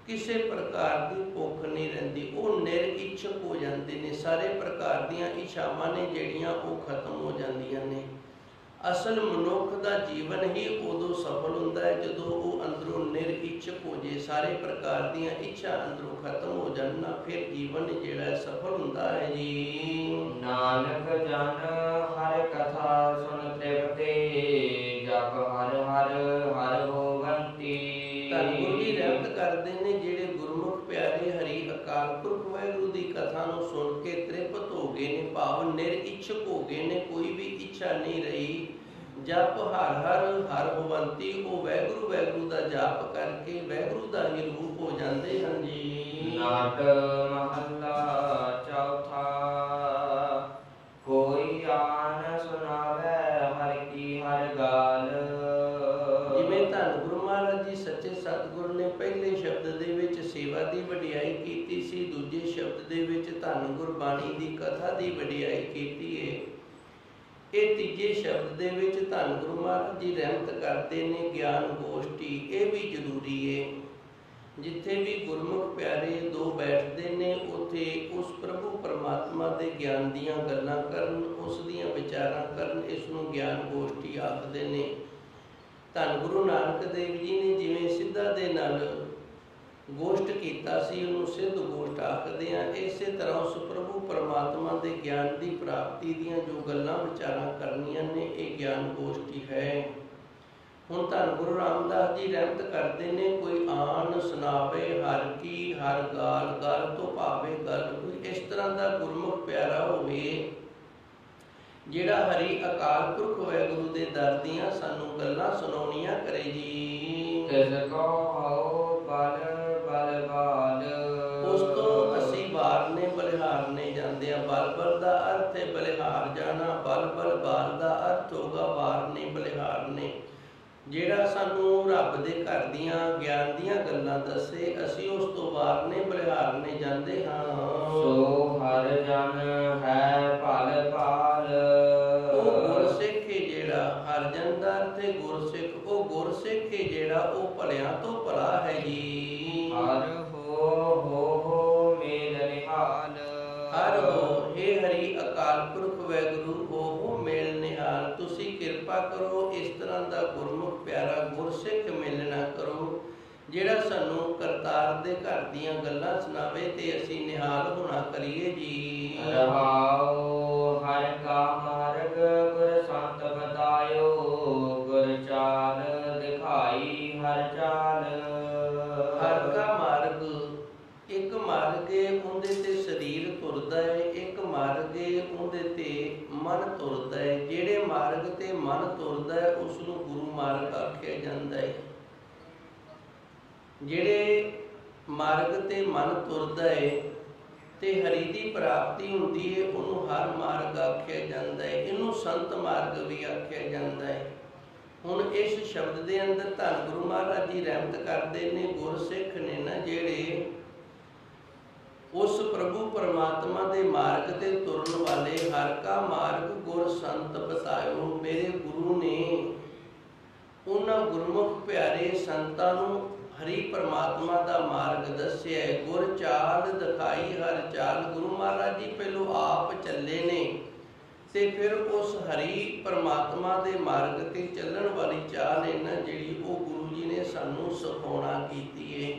ਕਿਸੇ ਪ੍ਰਕਾਰ ਦੀ ਭੁੱਖ ਨਹੀਂ ਰਹਿੰਦੀ, ਉਹ ਨਿਰਇੱਛਕ ਹੋ ਜਾਂਦੇ ਨੇ। ਸਾਰੇ ਪ੍ਰਕਾਰ ਦੀਆਂ ਇੱਛਾਵਾਂ ਨੇ ਜਿਹੜੀਆਂ ਉਹ ਖਤਮ ਹੋ ਜਾਂਦੀਆਂ ਨੇ। ਅਸਲ ਮਨੁੱਖ ਦਾ ਜੀਵਨ ਹੀ ਉਦੋਂ ਸਫਲ ਹੁੰਦਾ ਹੈ ਜਦੋਂ ਉਹ ਅੰਦਰੋਂ ਨਿਰਇੱਛਕ ਹੋ ਜੇ, ਸਾਰੇ ਪ੍ਰਕਾਰ ਦੀਆਂ ਇੱਛਾ ਅੰਦਰੋਂ ਖਤਮ ਹੋ ਜਾਣ ਨਾ, ਫਿਰ ਜੀਵਨ ਜਿਹੜਾ ਸਫਲ ਹੁੰਦਾ ਹੈ ਜੀ। ਨਾਨਕ ਜਨ ਹਰ ਕਥਾ ਸੁਨ ਤ੍ਰਿਪਤੇ, ਜਪ ਹਰ ਹਰ ਹਰ ਹੋਵੰਤੀ। ਧੰਨ ਗੁਰੂ ਜੀ ਰਹਿਮਤ ਕਰਦੇ ਨੇ, ਜਿਹੜੇ ਗੁਰਮੁਖ ਪਿਆਰੇ ਹਰੀ ਅਕਾਲ ਪੁਰਖ ਵਾਹਿਗੁਰੂ ਦੀ ਕਥਾ ਨੂੰ ਸੁਣ ਕੇ ਤ੍ਰਿਪਤ ਹੋ ਗਏ ਨੇ, ਭਾਵ ਨਿਰਇੱਛਕ ਹੋ ਗਏ ਨੇ, ਕੋਈ ਵੀ ਇੱਛਾ ਨਹੀਂ ਰਹੀ। ਜਪ ਹਰ ਹਰ ਹਰ ਹੋਵੰਤੀ, ਉਹ ਵਾਹਿਗੁਰੂ ਵਾਹਿਗੁਰੂ ਦਾ ਜਾਪ ਕਰਕੇ ਵਾਹਿਗੁਰੂ ਦਾ ਹੀ ਰੂਪ ਹੋ ਜਾਂਦੇ ਹਨ ਜੀ। ਨਾਟ ਮਹੱਲਾ ਚੌਥਾ। ਕੋਈ ਆਨ ਸੁਣਾਵੇ ਹਰ ਕੀ ਹਰ ਗਾਲ। ਜਿਵੇਂ ਧੰਨ ਗੁਰੂ ਮਹਾਰਾਜ ਜੀ ਸੱਚੇ ਸਤਿਗੁਰ ਨੇ ਪਹਿਲੇ ਸ਼ਬਦ ਦੇ ਵਿੱਚ ਸੇਵਾ ਦੀ ਵਡਿਆਈ ਕੀਤੀ ਸੀ, ਦੂਜੇ ਸ਼ਬਦ ਦੇ ਵਿੱਚ ਧੰਨ ਗੁਰਬਾਣੀ ਦੀ ਕਥਾ ਦੀ ਵਡਿਆਈ ਕੀਤੀ ਹੈ। ਇਹ ਤੀਜੇ ਸ਼ਬਦ ਦੇ ਵਿੱਚ ਧੰਨ ਗੁਰੂ ਮਹਾਰਾਜ ਜੀ ਰਹਿਮਤ ਕਰਦੇ ਨੇ ਗਿਆਨ ਗੋਸ਼ਟੀ। ਇਹ ਵੀ ਜ਼ਰੂਰੀ ਹੈ। ਜਿੱਥੇ ਵੀ ਗੁਰਮੁਖ ਪਿਆਰੇ ਦੋ ਬੈਠਦੇ ਨੇ, ਉੱਥੇ ਉਸ ਪ੍ਰਭੂ ਪਰਮਾਤਮਾ ਦੇ ਗਿਆਨ ਦੀਆਂ ਗੱਲਾਂ ਕਰਨ, ਉਸ ਦੀਆਂ ਵਿਚਾਰਾਂ ਕਰਨ, ਇਸ ਨੂੰ ਗਿਆਨ ਗੋਸ਼ਟੀ ਆਖਦੇ ਨੇ। ਧੰਨ ਗੁਰੂ ਨਾਨਕ ਦੇਵ ਜੀ ਨੇ ਜਿਵੇਂ ਸਿੱਧਾ ਦੇ ਨਾਲ ਗੋਸ਼ਟ ਕੀਤਾ ਸੀ, ਉਹਨੂੰ ਸਿੱਧ ਗੋਸ਼ਟ ਆਖਦੇ ਆ। ਇਸੇ ਤਰ੍ਹਾਂ ਉਸ ਪ੍ਰਭੂ ਪਰਮਾਤਮਾ ਦੇ ਗਿਆਨ ਦੀ ਪ੍ਰਾਪਤੀ ਦੀਆਂ ਜੋ ਗੱਲਾਂ ਵਿਚਾਰਾਂ ਕਰਨੀਆਂ ਨੇ, ਇਹ ਗਿਆਨ ਗੋਸ਼ਟੀ ਹੈ। ਹੁਣ ਧੰਨ ਗੁਰੂ ਰਾਮਦਾਸ ਜੀ ਰਹਿਮਤ ਕਰਦੇ ਨੇ, ਕੋਈ ਆਨ ਸੁਣਾਵੇ ਹਰ ਕੀ ਹਰ ਗਾਲ। ਗਲ ਤੋਂ ਭਾਵੇਂ ਗੱਲ, ਕੋਈ ਇਸ ਤਰ੍ਹਾਂ ਦਾ ਗੁਰਮੁਖ ਪਿਆਰਾ ਹੋਵੇ ਜਿਹੜਾ ਹਰੀ ਅਕਾਲ ਪੁਰਖ ਵਾਹਿਗੁਰੂ ਦੇ ਦਰ ਦੀਆਂ ਸਾਨੂੰ ਗੱਲਾਂ ਸੁਣਾਉਣੀਆਂ ਕਰੇ ਜੀ। ਤਿਸ ਕੋ ਹਉ ਬਲ ਬਲ ਬਾਲ। ਉਸ ਤੋਂ ਅਸੀਂ ਵਾਰਨੇ ਬਲਿਹਾਰਨੇ ਜਾਂਦੇ ਹਾਂ। ਬਲ ਬਲ ਦਾ ਅਰਥ ਹੈ ਬਲਿਹਾਰ ਜਾਣਾ, ਬਲ ਬਲ ਬਾਲ ਦਾ ਅਰਥ ਹੋਗਾ ਵਾਰਨੇ ਬਲਿਹਾਰਨੇ। ਜਿਹੜਾ ਸਾਨੂੰ ਰੱਬ ਦੇ ਘਰ ਦੀਆਂ ਗਿਆਨ ਦੀਆਂ ਗੱਲਾਂ ਦੱਸੇ, ਅਸੀਂ ਉਸ ਤੋਂ ਵਾਰਨੇ ਬਲਿਹਾਰਨੇ ਜਾਂਦੇ ਹਾਂ। ਸੋ ਹਰ ਜਨ ਹੈ ਭਲ ਭਾਲ। ਉਹ ਗੁਰਸਿੱਖ ਹੈ ਜਿਹੜਾ, ਹਰ ਜਨ ਦਾ ਅਰਥ ਹੈ ਗੁਰਸਿੱਖ। ਉਹ ਗੁਰਸਿੱਖ ਹੈ ਜਿਹੜਾ, ਉਹ ਭਲਿਆਂ ਤੋਂ ਭਲਾ ਹੈ ਜੀ। ਹਰ ਹੋ ਮੇਲ ਨਿਹਾਲ। ਹਰ ਹੋ, ਹੇ ਹਰੀ ਅਕਾਲ ਪੁਰਖ ਵਾਹਿਗੁਰੂ, ਹੋ ਮੇਲ ਨਿਹਾਲ। ਤੁਸੀਂ ਕਿਰਪਾ ਕਰੋ ਇਸ ਤਰ੍ਹਾਂ ਦਾ ਗੁਰਮੁਖ ਪਿਆਰਾ ਗੁਰਸਿੱਖ ਮਿਲਣਾ ਕਰੋ, ਜਿਹੜਾ ਸਾਨੂੰ ਕਰਤਾਰ ਦੇ ਘਰ ਦੀਆਂ ਗੱਲਾਂ ਸੁਣਾਵੇ ਤੇ ਅਸੀਂ ਨਿਹਾਲ ਹੋਣਾ ਕਰੀਏ ਜੀ। ਰਹਾਉ ਹਰ ਕਾ ਮਾਰਗ ਗੁਰ ਸੰਤ ਬਤਾਇਓ, ਗੁਰ ਚਾਲ ਦਿਖਾਈ ਹਰ ਚਾਲ। ਹਰ ਕਾ ਮਾਰਗ, ਇੱਕ ਮਾਰਗ ਹੈ ਉਹਦੇ ਤੇ ਸਰੀਰ ਤੁਰਦਾ ਹੈ, ਇੱਕ ਮਾਰਗ ਹੈ ਉਹਦੇ ਤੇ ਮਨ ਤੁਰਦਾ ਹੈ। ਜਿਹੜੇ ਮਾਰਗ ਤੇ ਮਨ ਤੁਰਦਾ ਹੈ ਉਸ ਨੂੰ ਗੁਰੂ ਮਾਰਗ ਆਖਿਆ ਜਾਂਦਾ ਹੈ। ਜਿਹੜੇ ਮਾਰਗ ਤੇ ਮਨ ਤੁਰਦਾ ਹੈ ਤੇ ਹਰੀ ਦੀ ਪ੍ਰਾਪਤੀ ਹੁੰਦੀ ਹੈ, ਉਹਨੂੰ ਹਰ ਮਾਰਗ ਆਖਿਆ ਜਾਂਦਾ ਹੈ। ਇਹਨੂੰ ਸੰਤ ਮਾਰਗ ਵੀ ਆਖਿਆ ਜਾਂਦਾ ਹੈ। ਹੁਣ इस शब्द के अंदर धन गुरु महाराज जी रहमत करते ने गुरसिख ने ना जेड़े उस प्रभु परमात्मा के मार्ग ते तुरन वाले हर का मार्ग गुर संत बतायो। मेरे गुरु ने उन्हां गुरमुख प्यारे संतां नूं हरि परमात्मा का मार्ग दस्या है। गुर चाल दिखाई हर चाल। गुरु महाराज जी पहलों आप चले ने ते फिर उस हरि परमात्मा के मार्ग ते चलण वाली चाल है ना जिहड़ी वो गुरु जी ने सानू सिखाउणा कीती है।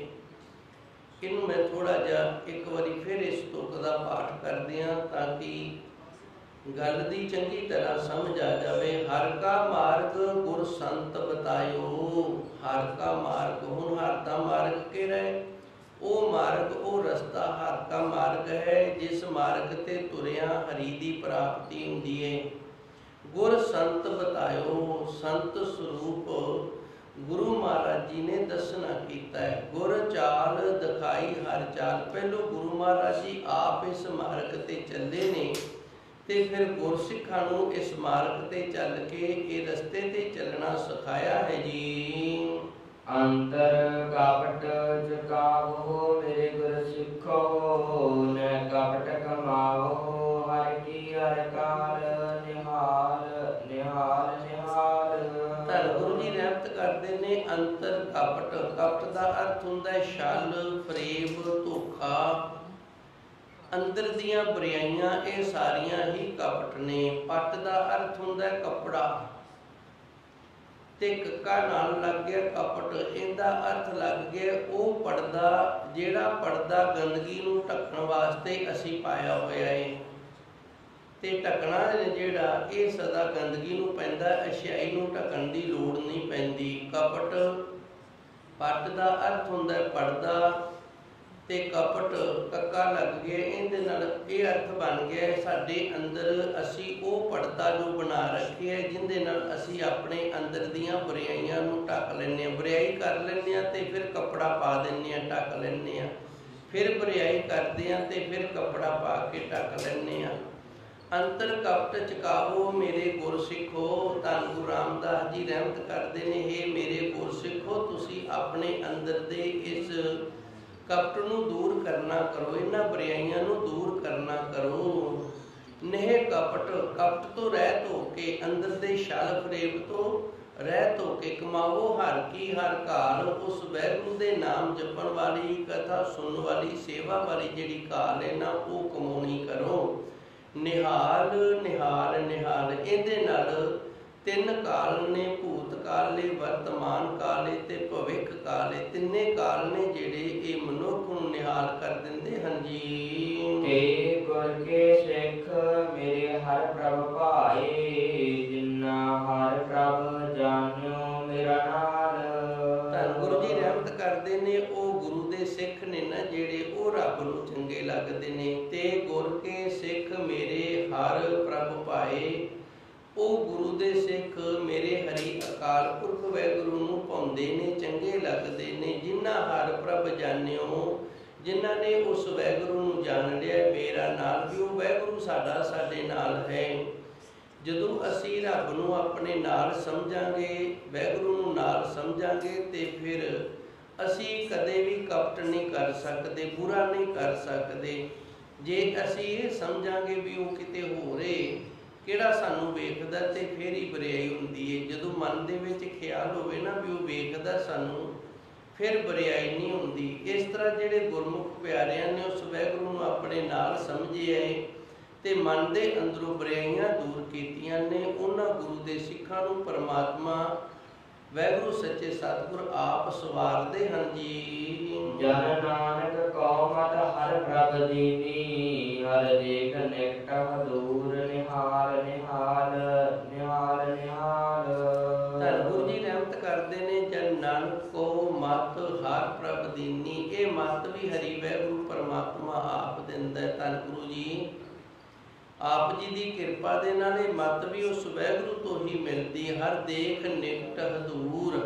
इनू मैं थोड़ा जिहा एक बारी फिर इस तुक का पाठ कर दियां ताकि गल दी चंगी तरह समझ आ जाए। हर का मार्ग गुर संत बतायो। हर का मार्ग हुण हर का मार्ग किहड़ा है? वो मार्ग वो रस्ता हर का मार्ग है जिस मार्ग ते तुरिया हरि दी प्राप्ति हुंदी है। गुर संत बतायो। संत स्वरूप गुरु महाराज जी ने दसना कीता है। गुर चाल दिखाई हर चाल। पहलो गुरु महाराज जी आप इस मार्ग ते चले ने ते फिर गुरसिखां नूं इस मार्ग ते चल के ये रस्ते ते चलना सिखाया है जी। अंतर कपट चुकावो मेरे गुर सिखो न कपट कमावो हर की हर काल निहाल निहाल निहाल। धन गुरु जी रहमत करते ने अंतर कपट। कपट का अर्थ हुंदा है छल फरेब धोखा। अंदर दियां बुराइयां ये सारियां ही कपट ने। पट का अर्थ हुंदा है कपड़ा ते कक्का नाल लग गया कपट। इहदा अर्थ लग गया वो पर्दा जिहड़ा पर्दा गंदगी नूं ढकण वास्ते असीं पाया होया है ते ढकना जिहड़ा ये सदा गंदगी नूं पैंदा अछाई नूं ढकण दी लोड़ नहीं पैंदी। कपट पट का अर्थ हुंदा है पर्दा ते कपट कक्का लग गया। इहदे नाल ये अर्थ बन गया साडे अंदर असीं वो पर्दा जो बना रखे है जिहदे नाल असीं अपने अंदर दियां बुराइयां नूं ढक लैंदे हां। बुराई कर लैंदे हां ते फिर कपड़ा पा दिंदे हां ढक लैंदे हां। फिर बुराई करदे हां ते फिर कपड़ा पा के ढक लैंदे हां। अंतर कपट चकावो मेरे गुर सिखो। धन गुरु रामदास जी रहमत करते ने हे मेरे गुर सिखो तुसीं अपने अंदर दे इस कपट नूं दूर करना करो। इन्हां बुराइयां नूं दूर करना करो। नेह कपट कपट तो रहत हो के अंदर दे छल फरेब तो रहत हो के कमाओ हर की हर काल। उस वैगुरू दे नाम जपण वाली कथा सुनने वाली सेवा वाली जिहड़ी काल है ना वो कमाउणी करो। निहाल निहाल निहाल। इहदे नाल तीन काल ने भूत काले वर्तमान काले ते भविख काले। तिन्ने काल ने जिहड़े ये मनुख नूं निहाल कर दिंदे हन जी। हे गुर के सिख मेरे हर प्रभ भाए जिन्ना हर प्रभ जानियो मेरा नाल। धन गुरु जी रहमत करते ने वो गुरु दे सिख ने ना जिहड़े वो रब नूं चंगे लगदे ने। ते गुर के सिख मेरे हर प्रभ भाए वो गुरु दे सिख मेरे हरि अकाल पुरख वैगुरू नूं भाउंदे ने चंगे लगदे ने। जिन्ना हर प्रभ जानियो जिन्हां ने उस वैगुरू नूं जान लिया मेरा नाल भी वो वैगुरू साडा साडे नाल है। जदों असीं रब नूं अपने नाल समझांगे वैगुरू नूं नाल समझांगे ते फिर असीं कदे भी कपट नहीं कर सकदे बुरा नहीं कर सकदे। जे असीं ये समझांगे भी वो किते होर है किहड़ा सानू वेखदा ते फिर ही बुराई हुंदी है। जदों मन दे विच ख्याल होवे ना भी वो वेखदा सानू फिर बुराई नहीं हुंदी। इस तरह जिहड़े गुरमुख प्यारियां ने उस वैगुरू नूं अपने नाल समझिया है ते मन दे अंदरों बुराइयां दूर कीतियां ने। उन्हां गुरु दे सिखां नूं परमात्मा वैगुरू सच्चे सतगुर आप सवारदे हन जी। जन नानक कौ मत हर प्रभ दीनी हर देख निकट दूर निहाल निहाल निहाल निहाल। धन गुरु जी रहमत करते ने जन नानक को मत हर प्रभ दीनी। ये मत भी हरि वैगुरू परमात्मा आप दिंदा है। धन गुरु जी आप जी की किरपा दे नाल मत भी उस वैगुरू तो ही मिलती। हर देख निकट हदूर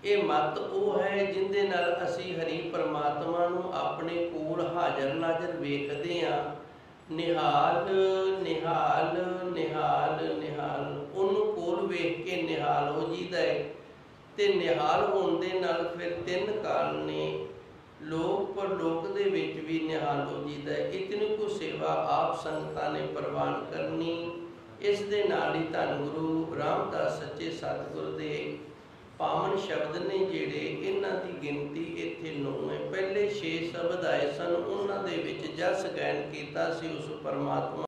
ये मत वो है जिंदे नाल असी हरि परमात्मा नूं अपने कोल हाजर नाजर वेखदे हां। निहाल निहाल निहाल निहाल उन्होंने कोल ਵੇਖ ਕੇ ਨਿਹਾਲ ਹੋ ਜੀਦਾ ਹੈ। ਤੇ ਨਿਹਾਲ ਹੋਣ ਦੇ ਨਾਲ ਫਿਰ ਤਿੰਨ ਕਾਲ ਨੇ, ਲੋਕ ਪਰਲੋਕ ਦੇ ਵਿੱਚ ਵੀ ਨਿਹਾਲ ਹੋ ਜੀਦਾ ਹੈ। ਇਤਨੀ ਕੁ ਸੇਵਾ ਆਪ ਸੰਗਤਾਂ ਨੇ ਪ੍ਰਵਾਨ ਕਰਨੀ। ਇਸ ਦੇ ਨਾਲ ਹੀ ਧੰਨ ਗੁਰੂ ਰਾਮਦਾਸ ਸੱਚੇ ਸਤਿਗੁਰ ਦੇ ਪਾਵਨ ਸ਼ਬਦ ਨੇ ਜਿਹੜੇ, ਇਹਨਾਂ ਦੀ ਗਿਣਤੀ ਇੱਥੇ 9 ਹੈ। ਪਹਿਲੇ 6 ਸ਼ਬਦ ਆਏ ਸਨ, ਉਹਨਾਂ ਦੇ ਵਿੱਚ ਜਸ ਗਾਇਨ ਕੀਤਾ ਸੀ ਉਸ ਪਰਮਾਤਮਾ